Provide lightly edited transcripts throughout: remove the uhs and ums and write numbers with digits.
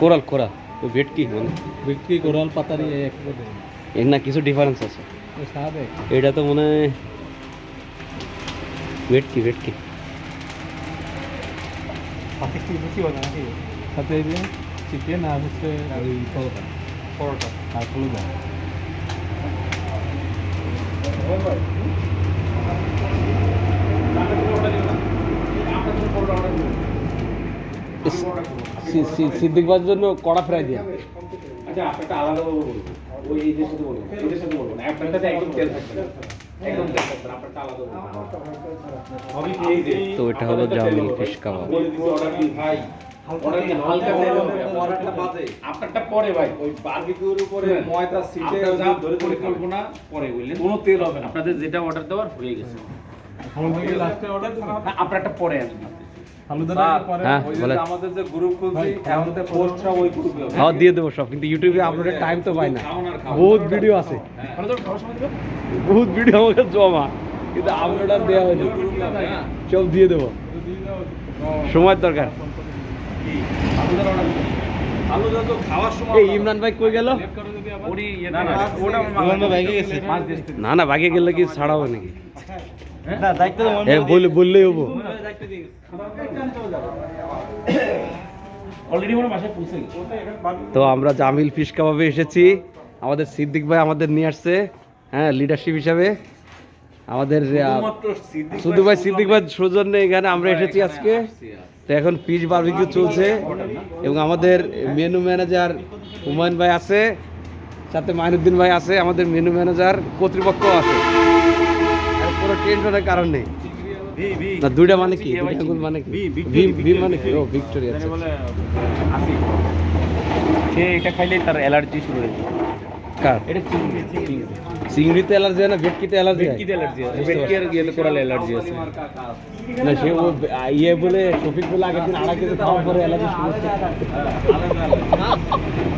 Coral coral ওই ভেটকি মানে ভেটকি কোরাল পাতারি একবারে এর না কিছু ডিফারেন্স আছে এটা তো মনে হয় ভেটকি ভেটকি সাথে কি বেশি হয় নাকি সাথে এই যে চিকেন আর হচ্ছে ওই পরোটা পরোটা আর ফলুদা সিদ্দিক ভাইয়ের জন্য কড়া ফ্রাই দিয়া আচ্ছা আপনারটা আলাদা ভাবে বলবো ওই এইদের সাথে বলবো এদের সাথে বলবো না আপনারটাতে একদম তেল থাকবে না একদম তেল থাকবে না আপনারটা আলাদা বলবো সবই এই যে তো এটা হলো জামিল ফিশ কাবাব বলে দিছি অর্ডার দিন ভাই অর্ডার দিন হালকা তেল হবে আপনারটা বাদে আপনারটা পরে ভাই ওই বারবিকিউর উপরে ময়দা সিটে ধরে পরিকল্পনা পরে বললেন কোনো তেল হবে না আপনাদের যেটা অর্ডার দেওয়ার হয়ে গেছে আমাদের লাস্টে অর্ডার দিন না আপনারটা পরে আমি আমাদের যে গ্রুপ খুলছি আমাদের পোস্টটা ওই গ্রুপে হবে হ্যাঁ দিয়ে দেবো সব কিন্তু ইউটিউবে আপলোডের টাইম তো পাই না বহুত ভিডিও আছে বহুত ভিডিও আমাকে জমা কিন্তু আপলোড আর দেওয়া হয়নি সব দিয়ে দেবো সময়ের দরকার এই ইমরান ভাই কই গেল না না ভাগে গেলে কি ছাড়া হবে নাকি বললেই হবো তো আমরা জামিল ফিশ কাবাবে এসেছি আমাদের সিদ্দিক ভাই আমাদের নিয়ে আসছে হ্যাঁ লিডারশিপ হিসাবে আমাদের সিদ্দিক ভাই সৌজন্যে এখানে আমরা এসেছি আজকে তো এখন ফিশ বারবিকিউ চলছে এবং আমাদের মেনু ম্যানেজার হুমায়ুন ভাই আছে সাথে মাইনুদ্দিন ভাই আছে আমাদের মেনু ম্যানেজার কর্তৃপক্ষ আছে কোনো টেনশনের কারণ নেই না দুইটা মানে কি মানে কি ভি মানে কি ও ভিক্টোরিয়া সে এটা খাইলে তার অ্যালার্জি শুরু হয়ে যায় কার এটা চিংড়িতে অ্যালার্জি হয় না ভেটকিতে অ্যালার্জি হয় ভেটকিতে অ্যালার্জি আছে ভেটকি আর গিয়ে কোরাল অ্যালার্জি আছে না সে ও ইয়ে বলে শফিক বলে আগের দিন 2.5 কেজি খাওয়ার পরে অ্যালার্জি শুরু হচ্ছে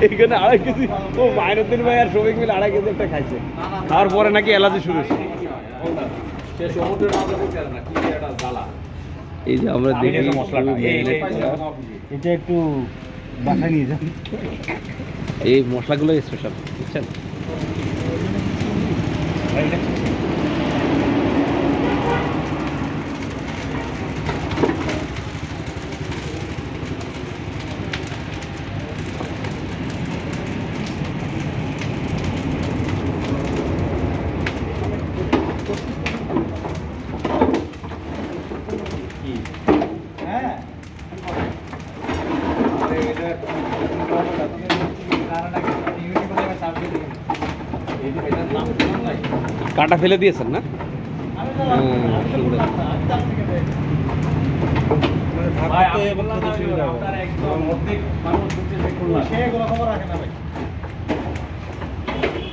এইখানে 2.5 কেজি ও মাইনুদ্দিন ভাই আর শফিক মিলে 2.5 কেজি একটা খাইছে খাওয়ার পরে নাকি অ্যালার্জি শুরু হচ্ছে এই যে আমরা দেখি মশলাটা এটা একটু বাসায় নিয়ে যান এই মশলাগুলো স্পেশাল বুঝছেন কাটা ফেলে দিয়েছেন না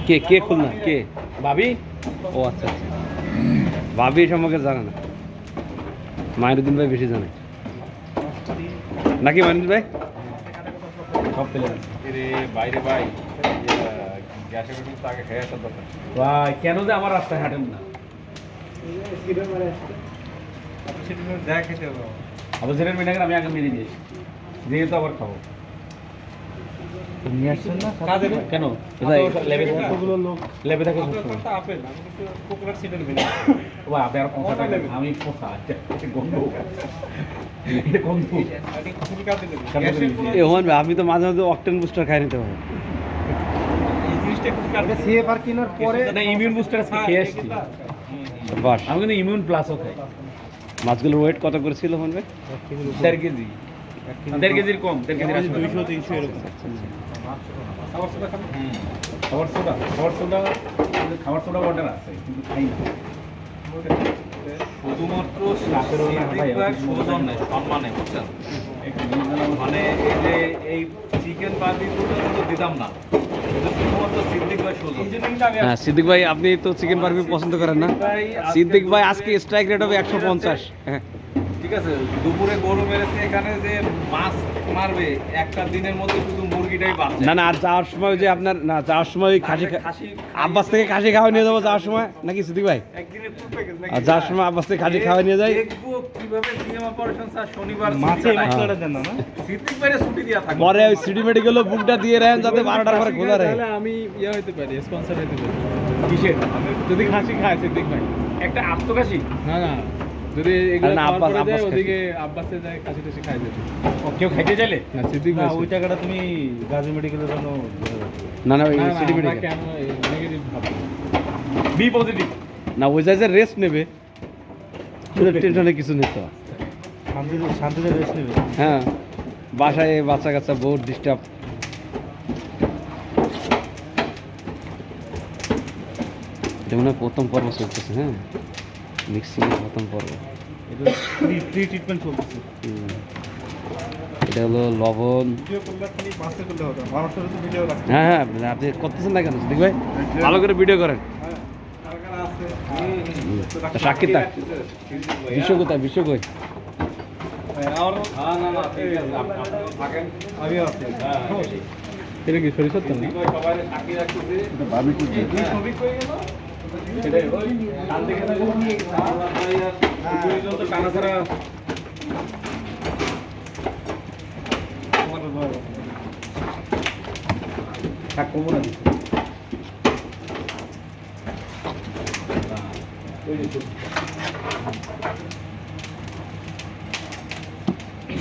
কে কে খুলনা কে ভাবি ও আচ্ছা আচ্ছা ভাবি সম্পর্কে জানে না মাইনুদ্দিন ভাই বেশি জানে নাকি মাইনুদ্দিন ভাই সব ফেলে বাইরে ভাই গ্যাসের তো আগে খেয়ে আসার দরকার ভাই কেন যে আমার রাস্তায় হাঁটেন না আবার সেটার মিনাকে আমি আগে মেরে দিয়েছি যেহেতু আবার খাবো নিয়ে আসছেন না কেন লেবে থাকে আমি পোষা গন্ধ আমি তো মাঝে মাঝে অকটেন বুস্টার খাই নিতে পারবো ইমিউন বুস্টার খেয়ে আসছি বাস আমি কিন্তু ইমিউন প্লাসও খাই মাছগুলোর ওয়েট কত করে ছিল মনে 1.5 কেজি 1.5 কেজির কম 1.5 কেজির 200-300 এরকম খাবার সোডা অর্ডার আছে কিন্তু খাই না শুধুমাত্র সুজন নেই সম্মানে বুঝছেন মানে এই যে এই চিকেন বারবিকিউটা কিন্তু দিতাম না হ্যাঁ সিদ্দিক ভাই আপনি তো চিকেন বারবিকিউ পছন্দ করেন না সিদ্দিক ভাই আজকে স্ট্রাইক রেট হবে 150 হ্যাঁ ঠিক ঠিক আছে, দুপুরে গরু মেরেছে, এখানে যে মাছ মারবে একটা দিনের মধ্যে শুধু মুরগিটাই বাঁচে। না না, আর যাওয়ার সময় যে আপনার না যাওয়ার সময় ওই খাসি আব্বাস থেকে খাসি খাওয়া নিয়ে যাবো যাওয়ার সময় নাকি সিদ্দিক ভাই? একদিনে ফুল প্যাকেজ নাকি? আর যাওয়ার সময় আব্বাস থেকে খাসি খাওয়া নিয়ে যাই। দেখবো কিভাবে সিএম অপারেশন স্যার শনিবার মাছে ছুটি মশলাটা কাটায়। দেন না সিদ্দিক ভাইরে ছুটি দিয়া থাকবে। পরে ওই সিটি মেডিকেলও বুকটা দিয়ে রাখেন যাতে 12টার পরে খোলা রাখে। তাহলে আমি ইয়ে হইতে পারি, স্পন্সর হইতে পারি। কিসের? যদি খাসি খায় সিদ্দিক ভাই। একটা আত্মকাশি? না না, যদি এগুলো না, খাওয়ার পরে আব্বাস যায় খাসি। ওদিকে আব্বাসে যায় খাসি টাসি খাই যাবে। কেউ খাইতে চাইলে? না সিদ্দিক না ভাই। ওই টাকাটা তুমি গাজী মেডিকেলের জন্য না না, ওই না, না, সিটি আমরা মেডিকেল কেন নেগেটিভ ভাববো? B positive. না, ওই যায় যে রেস্ট নেবে, টেনশনে কিছু নিতে হবে। শান্তিতে রেস্ট নেবে। হ্যাঁ, বাসায় বাচ্চা কাচ্চা বহুত ডিস্টার্ব। এটা মনে হয় প্রথম পর্ব চলতেছে। হ্যাঁ, মিক্সিং এর প্রথম পর্ব। এটা ফ্রি ট্রিটমেন্ট চলতেছে। হুম। এটা হলো লবণ। ভিডিও করলে খালি মাছে করলে হতো, মানুষের তো ভিডিও লাগছে। হ্যাঁ হ্যাঁ, আপনি করতেছেন না কেন সিদ্দিক ভাই? ভালো করে ভিডিও করেন। সাক্ষী তা বিশ্ব কোথায়? বিশ্ব কই? আমিও আছি। এটা কি সরিষার তেল না?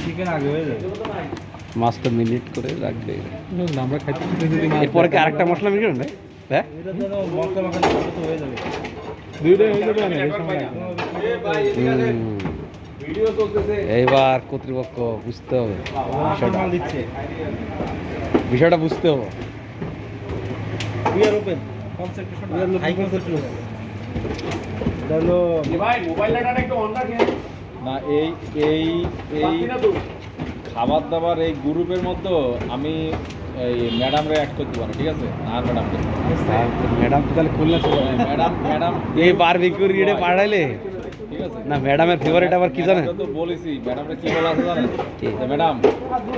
চিকেন আগে হয়ে যাবে। মাছটা মিনিট করে রাখবে। আমরা খাইতে যদি এরপরে কি আরেকটা মশলা মিশবেন ভাই? হ্যাঁ, এটা যেন মশলা মাখানো তো হয়ে যাবে। দুইটাই হয়ে যাবে না এই সময় লাগবে। এইবার কর্তৃপক্ষ বুঝতে হবে বিষয়টা। মাল দিচ্ছে। বিষয়টা বুঝতে হবে। We are open. Concentration. High concentration. এটা হলো ভাই মোবাইল ডাটাটা একটু অন রাখেন। না, এই এই এই খাবার দাবার এই গ্রুপের মধ্যে আমি এই ম্যাডামরে অ্যাড করতে পারি, ঠিক আছে? আর ম্যাডামকে ম্যাডাম তো তাহলে খুলনা চলে যাবে। ম্যাডাম এই বারবিকিউর ইয়ে পাঠাইলে ঠিক আছে না, ম্যাডামের ফেভারিট আবার কি জানেন? তো বলেছি ম্যাডামরা কি বলা আছে জানেন? কি? যে ম্যাডাম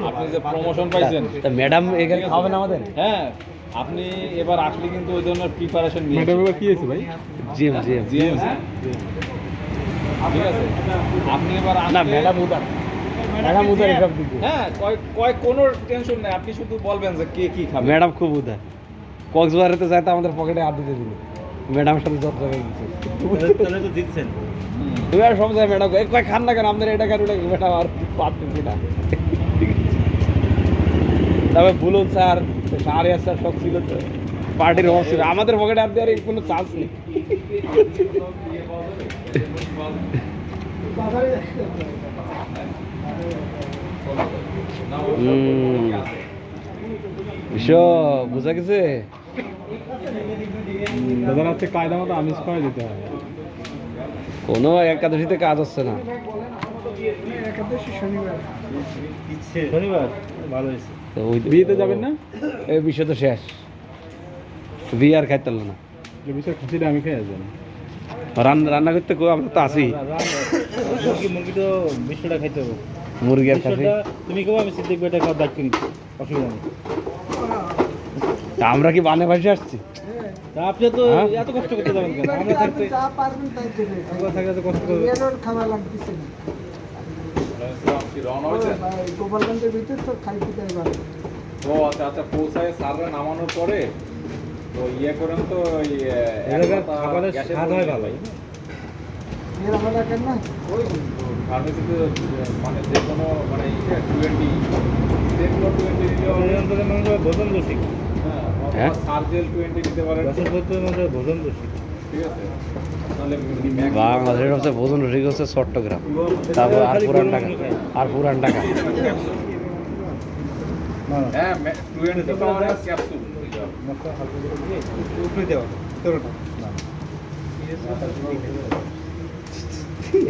আপনি যে প্রমোশন পাইছেন, তা ম্যাডাম এখানে খাবেন আমাদের? হ্যাঁ আপনি এবার আসলে কিন্তু ওই ধরনের প্রিপারেশন নিয়ে কি হয়েছে ভাই? জিএম জিএম জিএম ঠিক আছে, আপনি এবার না, আসলে- ম্যাডাম উদার, ম্যাডাম উদার এসব দিকে। হ্যাঁ কয় কোনো টেনশন নেই, আপনি শুধু বলবেন যে কে কি খাবে। ম্যাডাম খুব উদার। কক্সবাজারেতে যাইতে আমাদের পকেটে হাত দিতে দিল। ম্যাডামের সাথে যত জায়গায় গেছে। তাহলে তো দিচ্ছেন। তুমি আর সব জায়গায় ম্যাডাম কয় খান না কেন আপনার এটা কেন ওটা ম্যাডাম আর পারতেছি না। তবে বলুন স্যার, সারে স্যার সব ছিল তো, পার্টির অভাব ছিল, আমাদের পকেটে হাত দেওয়ার কোনো চান্স নেই। বিশ্ব বুঝা গেছে। দাদা রাতে কায়দা মতো আমিষ খাওয়া যেতে হয়। কোনো একাদশীতে কাজ হচ্ছে না। শনিবার ভালো হয়েছে। তো ওই বিয়েতে যাবেন না? এই বিষয় তো শেষ, বিয়ে আর খাইতে পারলো না। যে বিষয় খুশিটা আমি খেয়ে যাবেন। রান্না রান্না করতে কো, আমরা তো আছি। মুরগি তো 20 টাকা খাইতে হবে। মুরগি আর খাসি। 20 টাকা তুমি কেউ, আমি সিদ্দিক ভাইটা খাওয়ার দায়িত্ব নিচ্ছি, অসুবিধা নেই। তা আমরা কি বানে ভাসে আসছি? তা আপনি তো হ্যাঁ? এত কষ্ট করতে যাবেন কেন? আমরা থাকতে যা পারবেন তাই দেবে। আমরা থাকলে এত কষ্ট করবে। এরও খাবার লাগতেছে না। ভাই, গোপালগঞ্জের ভিতরে তো খাই খেতে পারবে। ও আচ্ছা আচ্ছা, পৌঁছায় স্যাররা নামানোর পরে তো ইয়ে করেন তো ওই এলাকার খাবারের স্বাদ হয় ভালো। এর আমার লাগেন না। ফার্মেসিতে মানে যে কোনো মানে 20 যেগুলো 20 দিলে ভোজন দোষী। হ্যাঁ? সার্জেল 20 দিতে পারেন, গাছের মধ্যে মধ্যে ভোজন দোষী। ঠিক আছে? তাহলে বাংলাদেশের সবচেয়ে ভোজন রসিক হচ্ছে চট্টগ্রাম, তারপর আর পুরান ঢাকা, আর পুরান ঢাকা। হ্যাঁ 20 পাওয়ার ক্যাপসুল মশলা হালকা করে দিয়ে উপরে দেওয়া তোরটা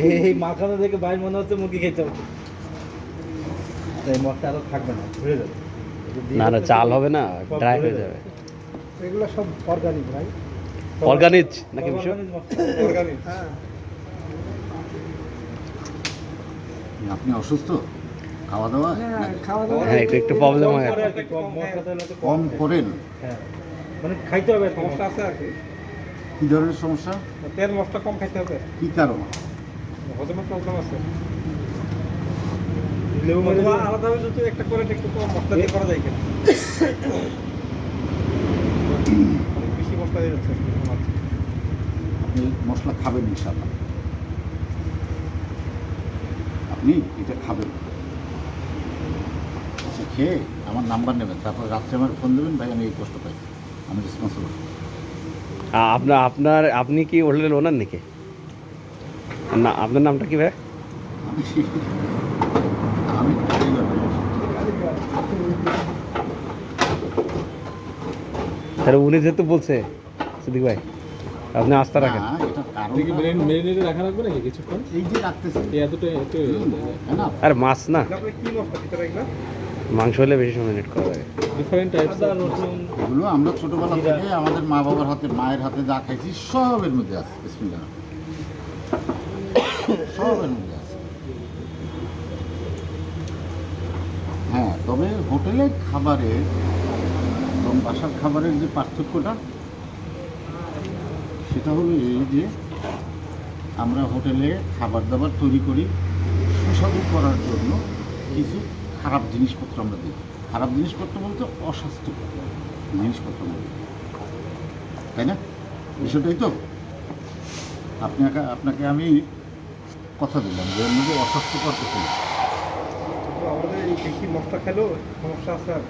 এই মাখানো দেখে ভাই মনে হচ্ছে মুরগি খেতে হবে। তাই মশলা আরো থাকবে না, ঘুরে যাবে। না না, চাল হবে না, ড্রাই হয়ে যাবে। এগুলো সব অর্গানিক ভাই। অর্গানিক নাকি বিষয়? হ্যাঁ। আপনি অসুস্থ? খাওয়া দাওয়া হ্যাঁ, খাওয়া দাওয়া হ্যাঁ একটু প্রবলেম হয় আর কি। কম মশলা দিলে তো কম করেন? হ্যাঁ মানে খাইতে হবে সমস্যা আছে আর কি কি ধরনের সমস্যা? তেল মশলা কম খাইতে হবে কি কারণ? হজমের প্রবলেম আছে লেবু মানে আলাদাভাবে যদি একটা করে একটু কম মশলা দিয়ে করা যায় কেন অনেক বেশি মশলা দিয়ে যাচ্ছে আপনি মশলা খাবেন ইনশাআল্লাহ। আপনি এটা খাবেন, আচ্ছা খেয়ে আমার নাম্বার নেবেন, তারপর রাত্রে আমার ফোন দেবেন, ভাই আমি এই কষ্ট পাই, আমি রেসপন্সিবল। আপনি কি হোটেলের ওনার নাকি? না আপনার নামটা কি ভাই? আমি আমি তাহলে উনি যেহেতু বলছে সিদ্দিক ভাই আপনি আস্থা রাখেন। না, এটা কারণ মেরিনেটে রাখা রাখবে নাকি কিছুক্ষণ? এই যে রাখতেছেন, এতটা তাই না? আর মাছ না, আপনি কি মশলা ভিতরে এগুলো মাংস হলে বেশি সময় নেট করা লাগে। ডিফারেন্ট টাইপস আদা রসুন এগুলো আমরা ছোটবেলা থেকে আমাদের মা বাবার হাতে, মায়ের হাতে যা খাইছি সবের মধ্যে আছে, বিসমিল্লাহ, সবের মধ্যে আছে। হ্যাঁ, তবে হোটেলের খাবারের এবং বাসার খাবারের যে পার্থক্যটা, সেটা হলো এই যে আমরা হোটেলে খাবার দাবার তৈরি করি সুস্বাদু করার জন্য কিছু খারাপ জিনিসপত্র আমরা দিই। খারাপ জিনিসপত্র বলতে অস্বাস্থ্যকর জিনিসপত্র বলি, তাই না? বিষয়টাই তো। আপনাকে আমি কথা দিলাম যে এর মধ্যে অস্বাস্থ্যকর কিছু না। আমাদের এই বেশি মশলা খেলেও সমস্যা আছে আর